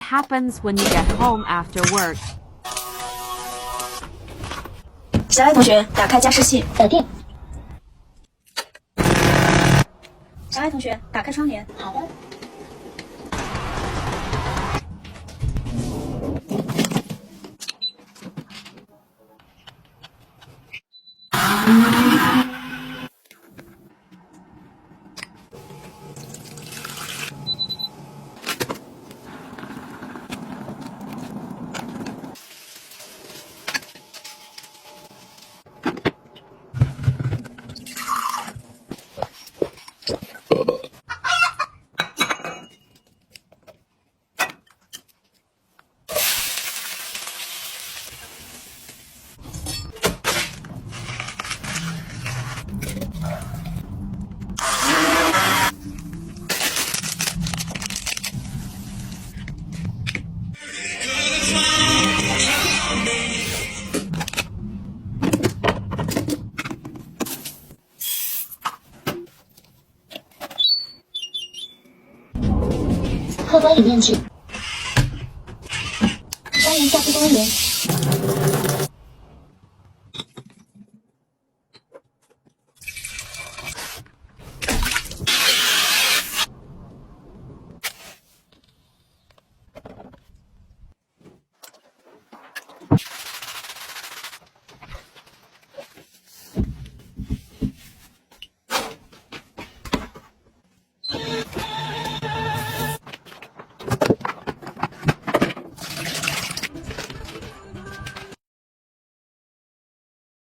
happens when you get home after work. 小爱同学，打开加湿器。搞定。小爱同学，打开窗帘。好的。客观里面去。欢迎下次光临。